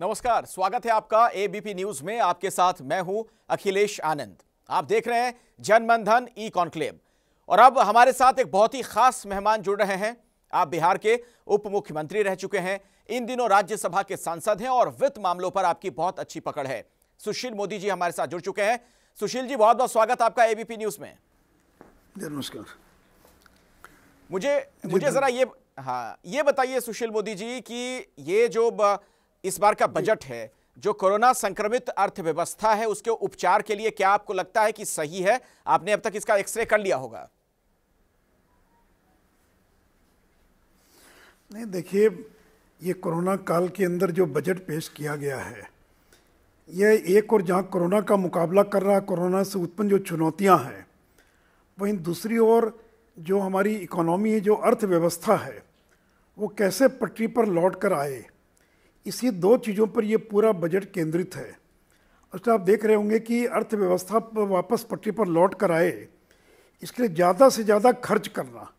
नमस्कार, स्वागत है आपका एबीपी न्यूज में। आपके साथ मैं हूं अखिलेश आनंद। आप देख रहे हैं जनमन धन ई कॉन्क्लेव और अब हमारे साथ एक बहुत ही खास मेहमान जुड़ रहे हैं। आप बिहार के उप मुख्यमंत्री रह चुके हैं, इन दिनों राज्यसभा के सांसद हैं और वित्त मामलों पर आपकी बहुत अच्छी पकड़ है। सुशील मोदी जी हमारे साथ जुड़ चुके हैं। सुशील जी, बहुत बहुत स्वागत आपका एबीपी न्यूज में। नमस्कार। मुझे जरा ये बताइए सुशील मोदी जी कि ये जो इस बार का बजट है, जो कोरोना संक्रमित अर्थव्यवस्था है, उसके उपचार के लिए क्या आपको लगता है कि सही है? आपने अब तक इसका एक्सरे कर लिया होगा। नहीं, देखिए, ये कोरोना काल के अंदर जो बजट पेश किया गया है, यह एक और जहाँ कोरोना का मुकाबला कर रहा है, कोरोना से उत्पन्न जो चुनौतियाँ हैं, वहीं दूसरी ओर जो हमारी इकोनॉमी है, जो अर्थव्यवस्था है, वो कैसे पटरी पर लौट कर आए, इसी दो चीज़ों पर ये पूरा बजट केंद्रित है। और आप देख रहे होंगे कि अर्थव्यवस्था पर वापस पटरी पर लौट कर आए, इसके लिए ज़्यादा से ज़्यादा खर्च करना,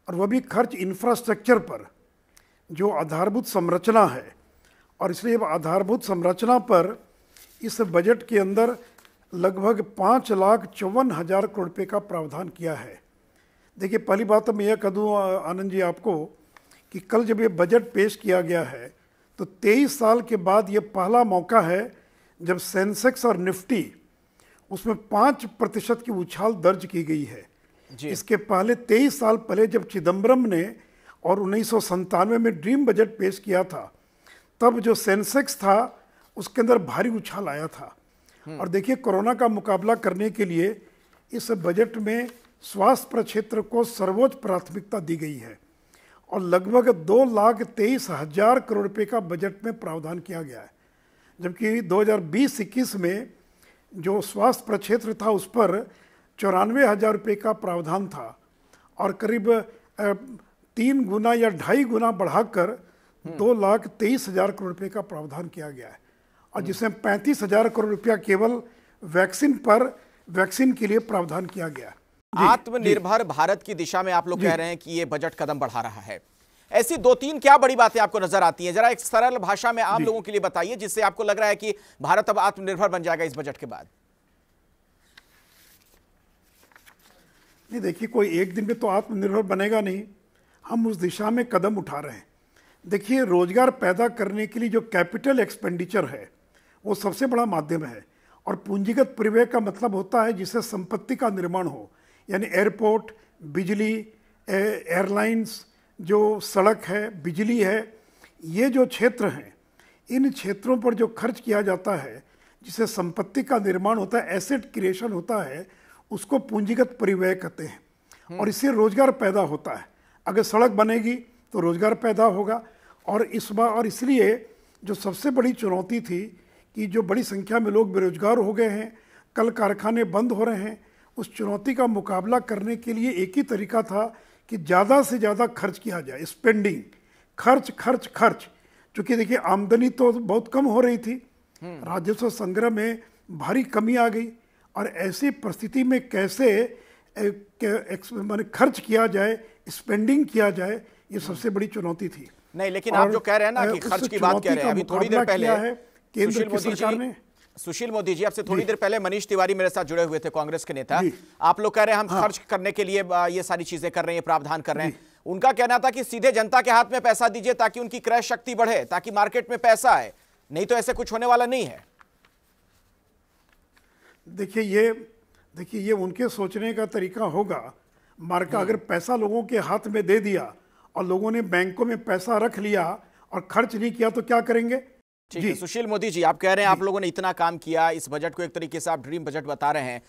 और वह भी खर्च इंफ्रास्ट्रक्चर पर, जो आधारभूत संरचना है। और इसलिए आधारभूत संरचना पर इस बजट के अंदर लगभग 5,54,000 करोड़ रुपये का प्रावधान किया है। देखिए, पहली बात तो मैं यह कह दूँ आनंद जी आपको कि कल जब ये बजट पेश किया गया है तो 23 साल के बाद ये पहला मौका है जब सेंसेक्स और निफ्टी उसमें 5% की उछाल दर्ज की गई है। इसके पहले 23 साल पहले जब चिदम्बरम ने और 1997 में ड्रीम बजट पेश किया था, तब जो सेंसेक्स था उसके अंदर भारी उछाल आया था। और देखिए, कोरोना का मुकाबला करने के लिए इस बजट में स्वास्थ्य क्षेत्र को सर्वोच्च प्राथमिकता दी गई है और लगभग 2,23,000 करोड़ रुपए का बजट में प्रावधान किया गया है। जबकि 2020-21 में जो स्वास्थ्य प्रक्षेत्र था उस पर 94,000 रुपये का प्रावधान था और करीब 3 गुना या 2.5 गुना बढ़ाकर 2,23,000 करोड़ रुपये का प्रावधान किया गया है। और जिसमें 35,000 करोड़ रुपया केवल वैक्सीन के लिए प्रावधान किया गया है। आत्मनिर्भर भारत की दिशा में आप लोग कह रहे हैं कि ये बजट कदम बढ़ा रहा है। ऐसी 2-3 क्या बड़ी बातें आपको नजर आती हैं? जरा एक सरल भाषा में आम लोगों के लिए बताइए, जिससे आपको लग रहा है कि भारत अब आत्मनिर्भर बन जाएगा इस बजट के बाद। नहीं, देखिए, कोई एक दिन में तो आत्मनिर्भर बनेगा नहीं। हम उस दिशा में कदम उठा रहे हैं। देखिए, रोजगार पैदा करने के लिए जो कैपिटल एक्सपेंडिचर है वो सबसे बड़ा माध्यम है। और पूंजीगत परिव्यय का मतलब होता है जिससे संपत्ति का निर्माण हो, यानी एयरपोर्ट, बिजली, एयरलाइंस, जो सड़क है, बिजली है, ये जो क्षेत्र हैं, इन क्षेत्रों पर जो खर्च किया जाता है, जिससे संपत्ति का निर्माण होता है, एसेट क्रिएशन होता है, उसको पूंजीगत परिव्यय कहते हैं। और इससे रोजगार पैदा होता है। अगर सड़क बनेगी तो रोजगार पैदा होगा। और इसलिए जो सबसे बड़ी चुनौती थी कि जो बड़ी संख्या में लोग बेरोजगार हो गए हैं, कल कारखाने बंद हो रहे हैं, उस चुनौती का मुकाबला करने के लिए एक ही तरीका था कि ज़्यादा से ज़्यादा खर्च किया जाए। स्पेंडिंग, खर्च। चूँकि देखिए, आमदनी तो बहुत कम हो रही थी, राजस्व संग्रह में भारी कमी आ गई, और ऐसी परिस्थिति में कैसे माने खर्च किया जाए, स्पेंडिंग किया जाए, ये सबसे बड़ी चुनौती थी। नहीं, लेकिन आप जो कह रहे हैं ना कि खर्च की बात कह रहे हैं, अभी थोड़ी देर पहले केंद्र की सरकार ने। सुशील मोदी जी, आपसे थोड़ी देर पहले मनीष तिवारी मेरे साथ जुड़े हुए थे, कांग्रेस के नेता। आप लोग कह रहे हैं हम खर्च करने के लिए ये सारी चीजें कर रहे हैं, प्रावधान कर रहे हैं। उनका कहना था कि सीधे जनता के हाथ में पैसा दीजिए ताकि उनकी क्रय शक्ति बढ़े, ताकि मार्केट में पैसा आए, नहीं तो ऐसे कुछ होने वाला नहीं है। देखिए ये उनके सोचने का तरीका होगा। मार्केट अगर पैसा लोगों के हाथ में दे दिया और लोगों ने बैंकों में पैसा रख लिया और खर्च नहीं किया तो क्या करेंगे? ठीक है सुशील मोदी जी, आप कह रहे हैं आप लोगों ने इतना काम किया, इस बजट को एक तरीके से आप ड्रीम बजट बता रहे हैं।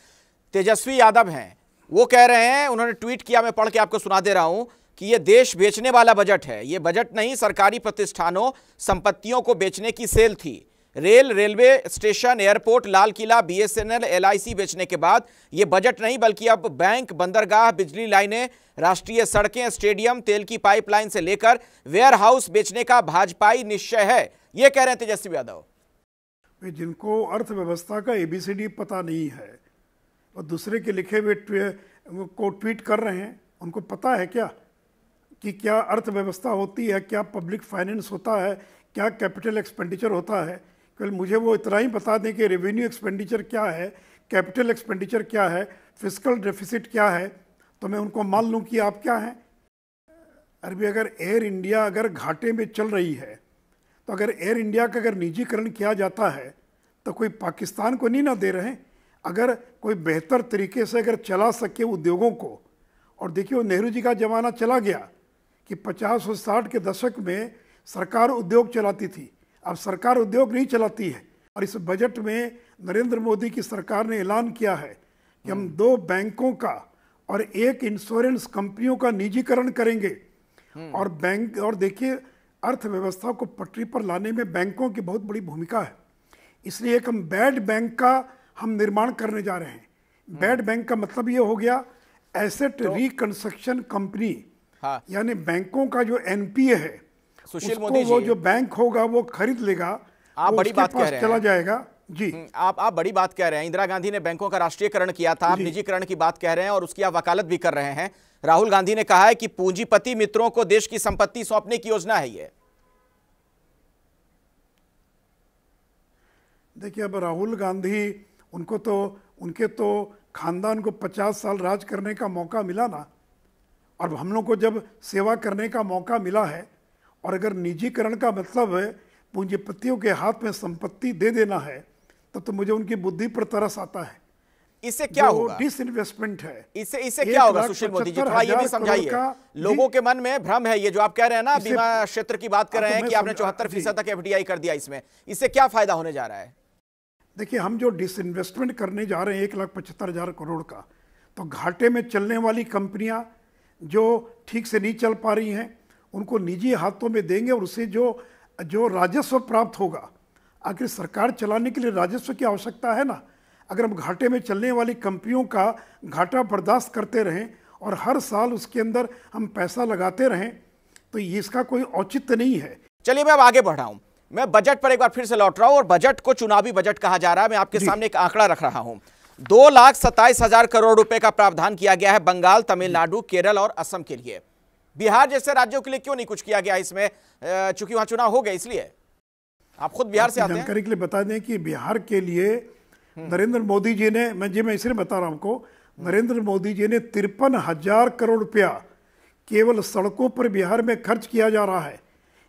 तेजस्वी यादव हैं, वो कह रहे हैं, उन्होंने ट्वीट किया, मैं पढ़ के आपको सुना दे रहा हूं कि ये देश बेचने वाला बजट है। ये बजट नहीं, सरकारी प्रतिष्ठानों, संपत्तियों को बेचने की सेल थी। Railway station, airport, Lal Qila, BSNL, LIC बेचने के बाद ये बजट नहीं, बल्कि अब बैंक, बंदरगाह, बिजली लाइनें, राष्ट्रीय सड़कें, स्टेडियम, तेल की पाइपलाइन से लेकर वेयर हाउस बेचने का भाजपाई निश्चय है। ये कह रहे हैं तेजस्वी यादव। जिनको अर्थव्यवस्था का ABCD पता नहीं है, और दूसरे के लिखे हुए को ट्वीट कर रहे हैं, उनको पता है क्या कि क्या अर्थव्यवस्था होती है, क्या पब्लिक फाइनेंस होता है, क्या कैपिटल एक्सपेंडिचर होता है, केवल मुझे वो इतना ही बता दें कि रेवेन्यू एक्सपेंडिचर क्या है, कैपिटल एक्सपेंडिचर क्या है, फिस्कल डेफिसिट क्या है, तो मैं उनको मान लूँ कि आप क्या हैं। अरे अगर एयर इंडिया अगर घाटे में चल रही है, तो अगर एयर इंडिया का अगर निजीकरण किया जाता है तो कोई पाकिस्तान को नहीं ना दे रहे हैं। अगर कोई बेहतर तरीके से अगर चला सके उद्योगों को, और देखिए नेहरू जी का ज़माना चला गया कि 50 और 60 के दशक में सरकार उद्योग चलाती थी, अब सरकार उद्योग नहीं चलाती है। और इस बजट में नरेंद्र मोदी की सरकार ने ऐलान किया है कि हम 2 बैंकों का और 1 इंश्योरेंस कंपनियों का निजीकरण करेंगे। और बैंक, और देखिए अर्थव्यवस्था को पटरी पर लाने में बैंकों की बहुत बड़ी भूमिका है। इसलिए एक हम बैड बैंक का हम निर्माण करने जा रहे हैं। बैड बैंक का मतलब ये हो गया एसेट रिकंस्ट्रक्शन कंपनी, हाँ। यानी बैंकों का जो एनपीए है सुशील मोदी जी, वो जो बैंक होगा वो खरीद लेगा, आप बड़ी बात कह रहे हैं, चला जाएगा जी। आप बड़ी बात कह रहे हैं। इंदिरा गांधी ने बैंकों का राष्ट्रीयकरण किया था, आप निजीकरण की बात कह रहे हैं और उसकी आप वकालत भी कर रहे हैं। राहुल गांधी ने कहा है कि पूंजीपति मित्रों को देश की संपत्ति सौंपने की योजना है ये। देखिए अब राहुल गांधी, उनके तो खानदान को 50 साल राज करने का मौका मिला ना, और हम लोग को जब सेवा करने का मौका मिला है, और अगर निजीकरण का मतलब है पूंजीपतियों के हाथ में संपत्ति दे देना है, तो मुझे उनकी बुद्धि पर तरस आता है। इससे क्या होगा? डिसइन्वेस्टमेंट है। इससे क्या होगा सुशील मोदी जी, थोड़ा ये भी समझाइए। लोगों के मन में भ्रम है, ये जो आप कह रहे हैं ना, बीमा क्षेत्र की बात कर रहे हैं कि आपने 74% तक एफडीआई कर दिया, इससे क्या फायदा होने जा रहा है? देखिए हम जो डिसइन्वेस्टमेंट करने जा रहे हैं 1,75,000 करोड़ का, तो घाटे में चलने वाली कंपनियां जो ठीक से नहीं चल पा रही हैं उनको निजी हाथों में देंगे, और उससे जो राजस्व प्राप्त होगा, आखिर सरकार चलाने के लिए राजस्व की आवश्यकता है ना। अगर हम घाटे में चलने वाली कंपनियों का घाटा बर्दाश्त करते रहें और हर साल उसके अंदर हम पैसा लगाते रहें, तो इसका कोई औचित्य नहीं है। चलिए मैं अब आगे बढ़ रहा हूं, मैं बजट पर एक बार फिर से लौट रहा हूं, और बजट को चुनावी बजट कहा जा रहा है। मैं आपके सामने एक आंकड़ा रख रहा हूं। 2,27,000 करोड़ रुपए का प्रावधान किया गया है बंगाल, तमिलनाडु, केरल और असम के लिए। बिहार जैसे राज्यों के लिए क्यों नहीं कुछ किया गया इसमें, चूंकि वहां चुनाव हो गए इसलिए? आप खुद बिहार से आते हैं। जानकारी के लिए बता दें कि बिहार के लिए नरेंद्र मोदी जी ने, मैं इसलिए बता रहा हूं आपको, नरेंद्र मोदी जी ने 53,000 करोड़ रुपया केवल सड़कों पर बिहार में खर्च किया जा रहा है।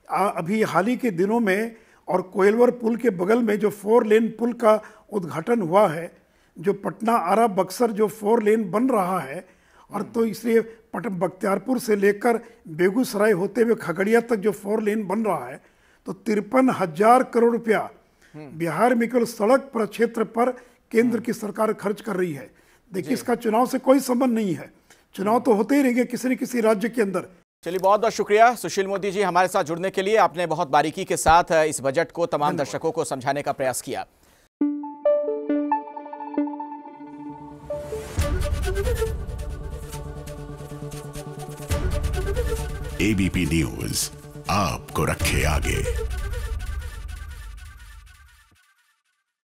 अभी हाल ही के दिनों में, और कोयलवर पुल के बगल में जो 4 लेन पुल का उद्घाटन हुआ है, जो पटना आरा बक्सर जो 4 लेन बन रहा है, और तो इसलिए बख्तियारपुर से लेकर बेगूसराय होते हुए खगड़िया तक जो 4 लेन बन रहा है, तो 53,000 करोड़ रुपया बिहार में केवल सड़क पर क्षेत्र पर केंद्र की सरकार खर्च कर रही है। देखिए इसका चुनाव से कोई संबंध नहीं है, चुनाव तो होते ही रहेंगे किसी न किसी राज्य के अंदर। चलिए बहुत बहुत शुक्रिया सुशील मोदी जी हमारे साथ जुड़ने के लिए। आपने बहुत बारीकी के साथ इस बजट को तमाम दर्शकों को समझाने का प्रयास किया। एबीपी न्यूज आपको रखे आगे।